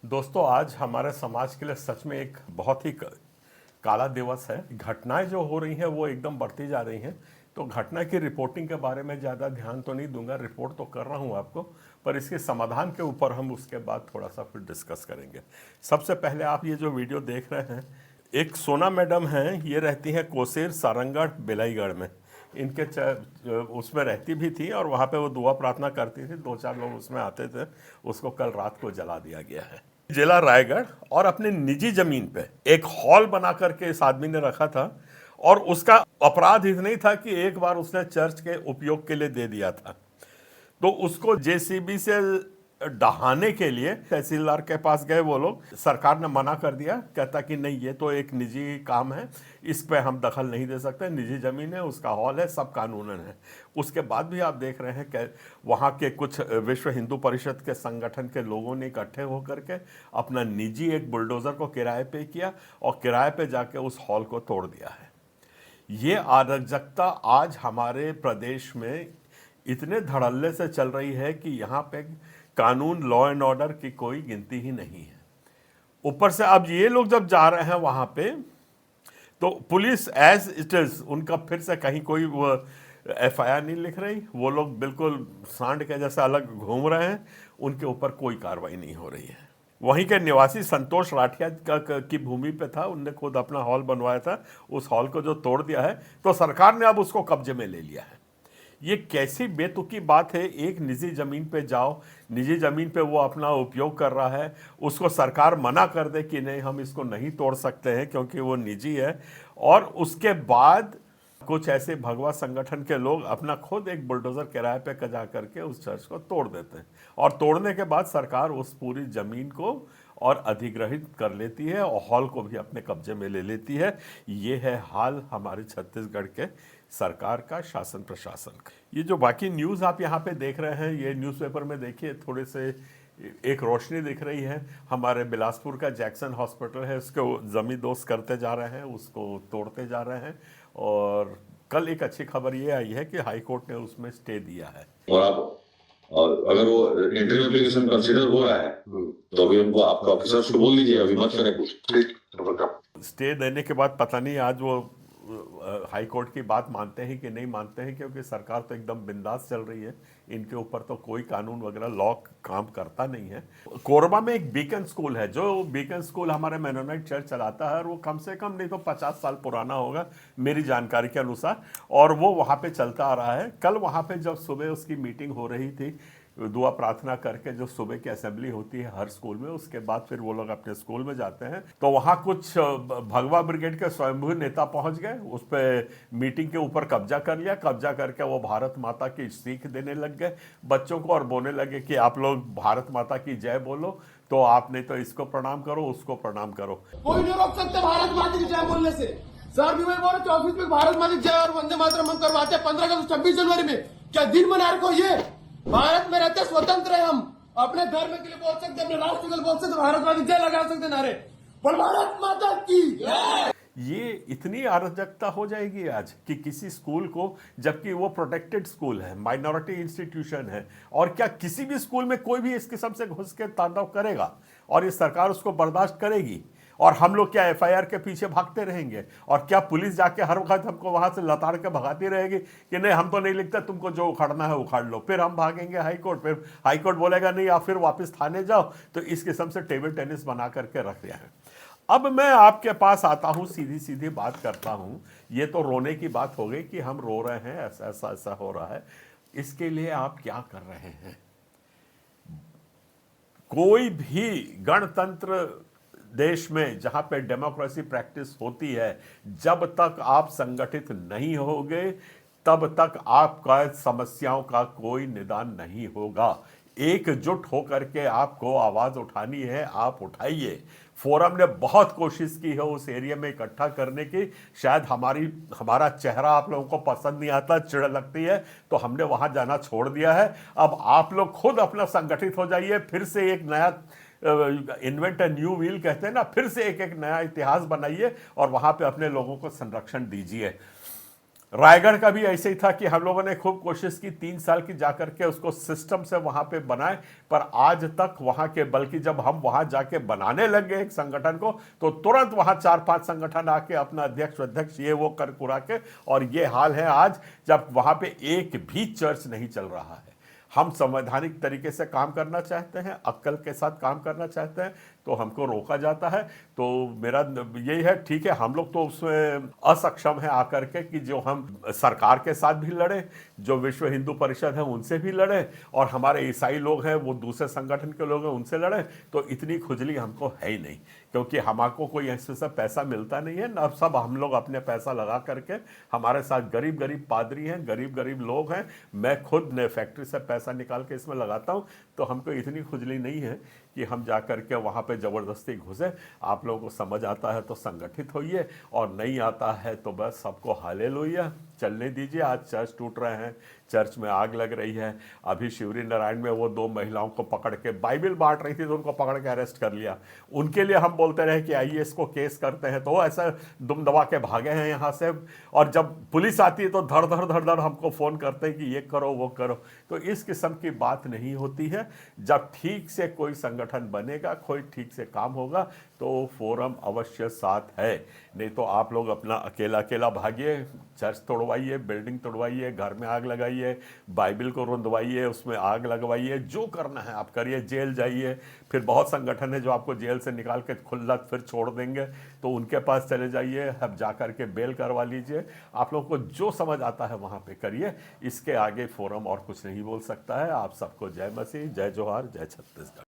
दोस्तों, आज हमारे समाज के लिए सच में एक बहुत ही काला दिवस है। घटनाएं जो हो रही हैं वो एकदम बढ़ती जा रही हैं। तो घटना की रिपोर्टिंग के बारे में ज़्यादा ध्यान तो नहीं दूंगा, रिपोर्ट तो कर रहा हूं आपको, पर इसके समाधान के ऊपर हम उसके बाद थोड़ा सा फिर डिस्कस करेंगे। सबसे पहले आप ये जो वीडियो देख रहे हैं, एक सोना मैडम हैं, ये रहती हैं कोसेर सारंगढ़ बेलाईगढ़ में। इनके उसमें रहती भी थी और वहाँ पे वो दुआ प्रार्थना करती थी। दो चार लोग उसमें आते थे। उसको कल रात को जला दिया गया है जिला रायगढ़। और अपने निजी जमीन पे एक हॉल बना करके इस आदमी ने रखा था। और उसका अपराध इतना ही था कि एक बार उसने चर्च के उपयोग के लिए दे दिया था, तो उसको जेसीबी से डहाने के लिए तहसीलदार के पास गए वो लोग। सरकार ने मना कर दिया, कहता कि नहीं, ये तो एक निजी काम है, इस पे हम दखल नहीं दे सकते, निजी जमीन है, उसका हॉल है, सब कानूनन है। उसके बाद भी आप देख रहे हैं कि वहाँ के कुछ विश्व हिंदू परिषद के संगठन के लोगों ने इकट्ठे होकर के अपना निजी एक बुलडोजर को किराए पे किया और किराए पे जाके उस हॉल को तोड़ दिया है। ये अराजकता आज हमारे प्रदेश में इतने धड़ल्ले से चल रही है कि यहाँ पे कानून, लॉ एंड ऑर्डर की कोई गिनती ही नहीं है। ऊपर से अब ये लोग जब जा रहे हैं वहाँ पे, तो पुलिस एज इट इज उनका फिर से कहीं कोई वो एफआईआर नहीं लिख रही। वो लोग बिल्कुल सांड के जैसे अलग घूम रहे हैं, उनके ऊपर कोई कार्रवाई नहीं हो रही है। वहीं के निवासी संतोष राठिया की भूमि पे था, उनने खुद अपना हॉल बनवाया था। उस हॉल को जो तोड़ दिया है, तो सरकार ने अब उसको कब्जे में ले लिया है। ये कैसी बेतुकी बात है। एक निजी जमीन पे जाओ, निजी जमीन पे वो अपना उपयोग कर रहा है, उसको सरकार मना कर दे कि नहीं, हम इसको नहीं तोड़ सकते हैं क्योंकि वो निजी है। और उसके बाद कुछ ऐसे भगवा संगठन के लोग अपना खुद एक बुलडोजर किराए पे कजा करके उस चर्च को तोड़ देते हैं। और तोड़ने के बाद सरकार उस पूरी जमीन को और अधिग्रहित कर लेती है और हॉल को भी अपने कब्जे में ले लेती है। ये है हाल हमारे छत्तीसगढ़ के सरकार का, शासन प्रशासन का। ये जो बाकी न्यूज़ आप यहाँ पे देख रहे हैं, ये न्यूज़पेपर में देखिए, थोड़े से एक रोशनी दिख रही है। हमारे बिलासपुर का जैक्सन हॉस्पिटल है, उसको जमींदोज करते जा रहे हैं, उसको तोड़ते जा रहे हैं। और कल एक अच्छी खबर ये आई है कि हाई कोर्ट ने उसमें स्टे दिया है। और आप, और अगर वो इंटरव्यू एप्लीकेशन कंसीडर हो रहा है तो अभी उनको आपका ऑफिसर्स को बोल दीजिए, अभी मत करें कुछ। स्टे देने के बाद पता नहीं आज वो हाई कोर्ट की बात मानते हैं कि नहीं मानते हैं, क्योंकि सरकार तो एकदम बिंदास चल रही है। इनके ऊपर तो कोई कानून वगैरह लॉ काम करता नहीं है। कोरबा में एक बीकन स्कूल है, जो बीकन स्कूल हमारे मेनोनाइट चर्च चलाता है, और वो कम से कम नहीं तो 50 साल पुराना होगा मेरी जानकारी के अनुसार, और वो वहाँ पे चलता आ रहा है। कल वहाँ पे जब सुबह उसकी मीटिंग हो रही थी, दुआ प्रार्थना करके, जो सुबह की असेंबली होती है हर स्कूल में, उसके बाद फिर वो लोग अपने स्कूल में जाते हैं, तो वहाँ कुछ भगवा ब्रिगेड के स्वयंभू नेता पहुंच गए, उस पर मीटिंग के ऊपर कब्जा कर लिया। कब्जा करके वो भारत माता की सीख देने लग गए बच्चों को, और बोलने लगे कि आप लोग भारत माता की जय बोलो, तो आप नहीं तो इसको प्रणाम करो, उसको प्रणाम करो। कोई नहीं रोक सकते भारत माता की जय बोलने से। सर भी वही बोल रहे, ऑफिस में भारत माता की जय और वंदे मातरम हम करवाते हैं 15 अगस्त 26 जनवरी में। क्या दिन मना रखो? ये भारत में रहते स्वतंत्र है, हम अपने धर्म के लिए बोल सकते, अपने राष्ट्र के लिए बोल सकते, भारत माता की जय लगा सकते नारे, पर भारत माता की। ये इतनी अराजकता हो जाएगी आज कि किसी स्कूल को, जबकि वो प्रोटेक्टेड स्कूल है, माइनॉरिटी इंस्टीट्यूशन है, और क्या किसी भी स्कूल में कोई भी इस किस्म से घुस के तांडव करेगा और ये सरकार उसको बर्दाश्त करेगी? और हम लोग क्या एफआईआर के पीछे भागते रहेंगे? और क्या पुलिस जाके हर वक्त हमको वहां से लताड़ के भगाती रहेगी कि नहीं, हम तो नहीं लिखते, तुमको जो उखाड़ना है उखाड़ लो? फिर हम भागेंगे हाई कोर्ट, फिर हाई कोर्ट बोलेगा नहीं, आप फिर वापस थाने जाओ। तो इस किस्म से टेबल टेनिस बना करके रख दिया है। अब मैं आपके पास आता हूं, सीधी सीधी बात करता हूं। ये तो रोने की बात हो गई कि हम रो रहे हैं, ऐसा ऐसा ऐसा हो रहा है। इसके लिए आप क्या कर रहे हैं? कोई भी गणतंत्र देश में जहां पे डेमोक्रेसी प्रैक्टिस होती है, जब तक आप संगठित नहीं होगे, तब तक आपका समस्याओं का कोई निदान नहीं होगा। एकजुट होकर के आपको आवाज उठानी है, आप उठाइए। फोरम ने बहुत कोशिश की है उस एरिया में इकट्ठा करने की। शायद हमारा चेहरा आप लोगों को पसंद नहीं आता, चिढ़ लगती है, तो हमने वहां जाना छोड़ दिया है। अब आप लोग खुद अपना संगठित हो जाइए, फिर से एक नया इन्वेंट अ न्यू व्हील कहते हैं ना, फिर से एक एक नया इतिहास बनाइए और वहां पे अपने लोगों को संरक्षण दीजिए। रायगढ़ का भी ऐसे ही था कि हम लोगों ने खूब कोशिश की 3 साल की जाकर के उसको सिस्टम से वहां पे बनाए, पर आज तक वहां के, बल्कि जब हम वहां जाके बनाने लग गए एक संगठन को तो तुरंत वहां 4-5 संगठन आके अपना अध्यक्ष ये वो कर कुरा के, और ये हाल है आज जब वहां पे एक भी चर्च नहीं चल रहा है। हम संवैधानिक तरीके से काम करना चाहते हैं, अक्ल के साथ काम करना चाहते हैं, तो हमको रोका जाता है। तो मेरा यही है, ठीक है, हम लोग तो उसमें असक्षम है आकर के कि जो हम सरकार के साथ भी लड़े, जो विश्व हिंदू परिषद है उनसे भी लड़े, और हमारे ईसाई लोग हैं वो दूसरे संगठन के लोग हैं उनसे लड़े, तो इतनी खुजली हमको है ही नहीं, क्योंकि हमको कोई ऐसे से पैसा मिलता नहीं है ना। सब हम लोग अपने पैसा लगा करके, हमारे साथ गरीब गरीब पादरी हैं, गरीब गरीब लोग हैं, मैं खुद ने फैक्ट्री से पैसा निकाल के इसमें लगाता हूँ, तो हमको इतनी खुजली नहीं है कि हम जा कर के वहाँ पे ज़बरदस्ती घुसे। आप लोगों को समझ आता है तो संगठित होइए, और नहीं आता है तो बस सबको हालेलुया, चलने दीजिए। आज चर्च टूट रहे हैं, चर्च में आग लग रही है। अभी शिवरी नारायण में वो 2 महिलाओं को पकड़ के बाइबिल बांट रही थी तो उनको पकड़ के अरेस्ट कर लिया। उनके लिए हम बोलते रहे कि आइए इसको केस करते हैं, तो वो ऐसा दुम दबा के भागे हैं यहाँ से, और जब पुलिस आती है तो धड़ धड़ हमको फ़ोन करते हैं कि ये करो वो करो। तो इस किस्म की बात नहीं होती है। जब ठीक से कोई संगठन बनेगा, कोई ठीक से काम होगा, तो फोरम अवश्य साथ है। नहीं तो आप लोग अपना अकेला अकेला भागिए, चर्च तोड़वाइए, बिल्डिंग तोड़वाइए, घर में आग लगाइए, बाइबिल को रुंधवाइए, उसमें आग लगवाइए, जो करना है आप करिए, जेल जाइए। फिर बहुत संगठन है जो आपको जेल से निकाल के खुला फिर छोड़ देंगे, तो उनके पास चले जाइए, अब जा करके बेल करवा लीजिए। आप लोगों को जो समझ आता है वहाँ पे करिए। इसके आगे फोरम और कुछ नहीं बोल सकता है। आप सबको जय मसीह, जय जोहार, जय छत्तीसगढ़।